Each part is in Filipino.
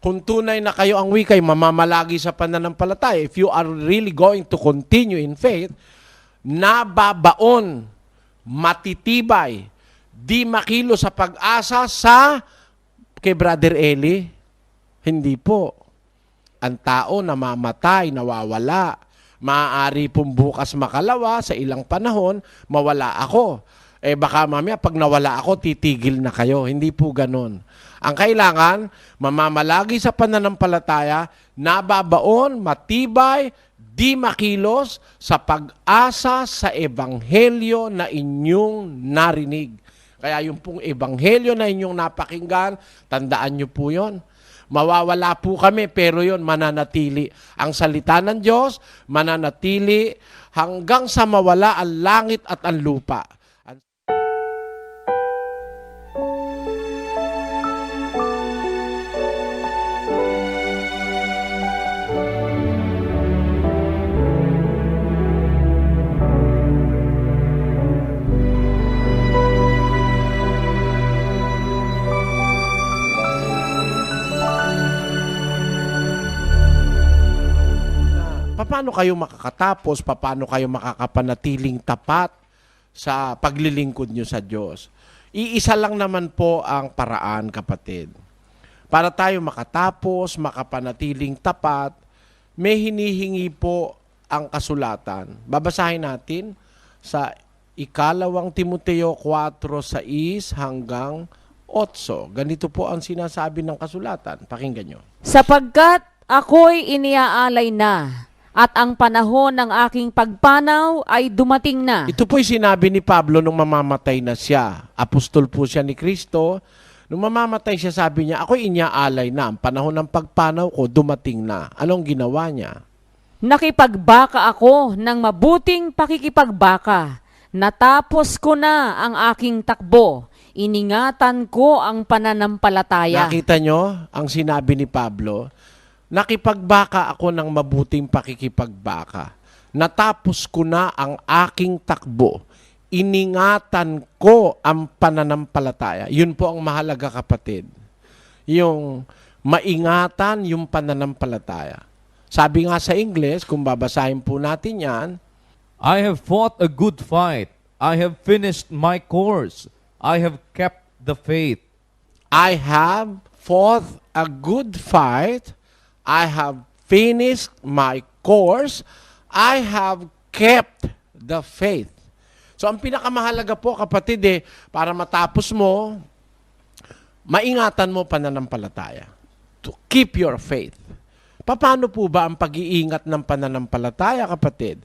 Kung tunay na kayo ang wikay, mamamalagi sa pananampalataya, if you are really going to continue in faith, nababaon, matitibay, di makilo sa pag-asa sa kay Brother Eli. Hindi po. Ang tao namamatay, nawawala. Maaari pong bukas makalawa, sa ilang panahon, mawala ako. Baka mamaya pag nawala ako, titigil na kayo. Hindi po ganon. Ang kailangan, mamamalagi sa pananampalataya, nababaon, matibay, di makilos sa pag-asa sa ebanghelyo na inyong narinig. Kaya yung pong ebanghelyo na inyong napakinggan, tandaan nyo po yun. Mawawala po kami, pero yun, mananatili. Ang salita ng Diyos, mananatili hanggang sa mawala ang langit at ang lupa. Paano kayo makakatapos? Paano kayo makakapanatiling tapat sa paglilingkod nyo sa Diyos? Iisa lang naman po ang paraan, kapatid. Para tayo makatapos, makapanatiling tapat, may hinihingi po ang kasulatan. Babasahin natin sa 2 Timoteo 4:6 hanggang 8. Ganito po ang sinasabi ng kasulatan. Pakinggan nyo. Sapagkat ako'y iniaalay na, at ang panahon ng aking pagpanaw ay dumating na. Ito po'y sinabi ni Pablo nung mamamatay na siya. Apostol po siya ni Kristo. Nung mamamatay siya, sabi niya, ako'y iniaalay na. Ang panahon ng pagpanaw ko, dumating na. Anong ginawa niya? Nakipagbaka ako ng mabuting pakikipagbaka. Natapos ko na ang aking takbo. Iningatan ko ang pananampalataya. Nakita nyo ang sinabi ni Pablo? Nakipagbaka ako ng mabuting pakikipagbaka. Natapos ko na ang aking takbo. Iningatan ko ang pananampalataya. Yun po ang mahalaga, kapatid. Yung maingatan yung pananampalataya. Sabi nga sa English, kung babasahin po natin yan, I have fought a good fight. I have finished my course. I have kept the faith. I have fought a good fight. I have finished my course. I have kept the faith. So, ang pinakamahalaga po, kapatid, para matapos mo, maingatan mo pananampalataya. To keep your faith. Paano po ba ang pag-iingat ng pananampalataya, kapatid?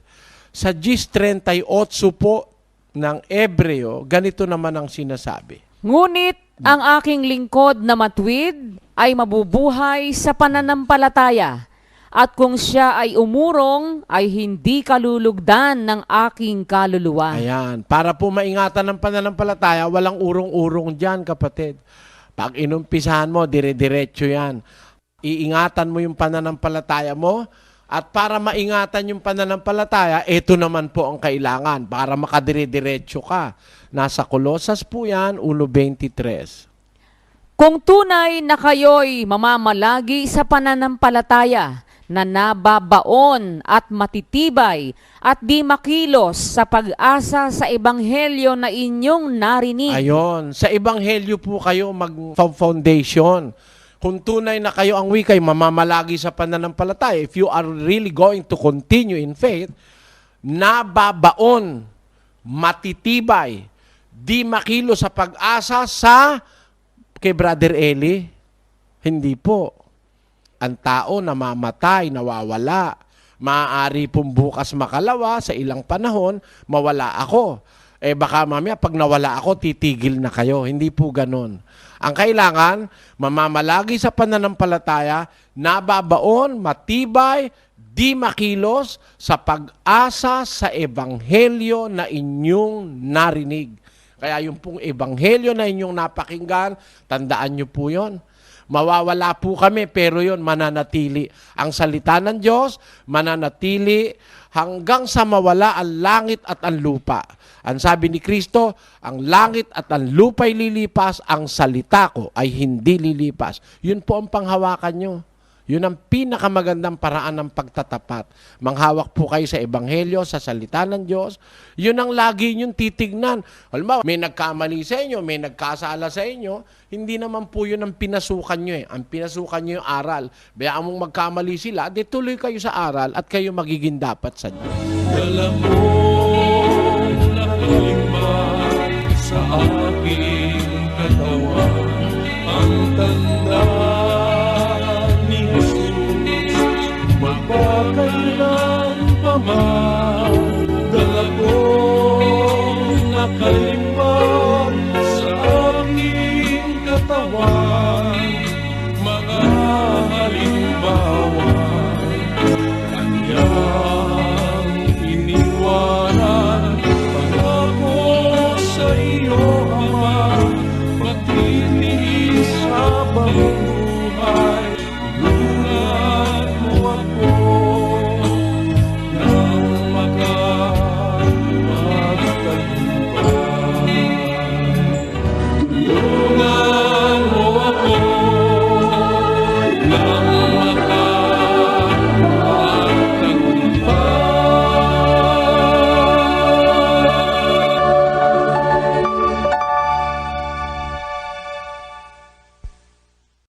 Sa 10:38 po ng Ebreo, ganito naman ang sinasabi. Ngunit ang aking lingkod na matuwid ay mabubuhay sa pananampalataya, at kung siya ay umurong, ay hindi kalulugdan ng aking kaluluwa. Ayan. Para po maingatan ng pananampalataya, walang urong-urong dyan, kapatid. Pag inumpisahan mo, dire-diretso yan. Iingatan mo yung pananampalataya mo, at para maingatan yung pananampalataya, ito naman po ang kailangan para makadire-diretso ka. Nasa Kolosas po yan, 1:23. Kung tunay na kayo'y mamamalagi sa pananampalataya, na nababaon at matitibay at di makilos sa pag-asa sa ebanghelyo na inyong narinig. Ayon, sa ebanghelyo po kayo mag-foundation. Kung tunay na kayo ang wikay, mamamalagi sa pananampalataya, if you are really going to continue in faith, nababaon, matitibay, di makilo sa pag-asa sa kay Brother Eli. Hindi po. Ang tao namamatay, nawawala. Maaari pong bukas makalawa, sa ilang panahon, mawala ako. Baka mamaya pag nawala ako, titigil na kayo. Hindi po ganon. Ang kailangan, mamamalagi sa pananampalataya, nababaon, matibay, di makilos sa pag-asa sa ebanghelyo na inyong narinig. Kaya yung pong ebanghelyo na inyong napakinggan, tandaan nyo po yon. Mawawala po kami, pero yon mananatili. Ang salita ng Diyos, mananatili hanggang sa mawala ang langit at ang lupa. Ang sabi ni Kristo, ang langit at ang lupa'y lilipas, ang salita ko ay hindi lilipas. Yun po ang panghawakan nyo. Yun ang pinakamagandang paraan ng pagtatapat. Manghawak po kayo sa Ebanghelyo, sa salita ng Diyos. Yun ang lagi niyong titignan. Halimbawa, may nagkamali sa inyo, may nagkasala sa inyo, hindi naman po yun ang pinasukan nyo eh. Ang pinasukan nyo yung aral. Bayaan mong magkamali sila, di tuloy kayo sa aral at kayo magiging dapat sa Diyos. Dala mo lakimba sa aking katawan ang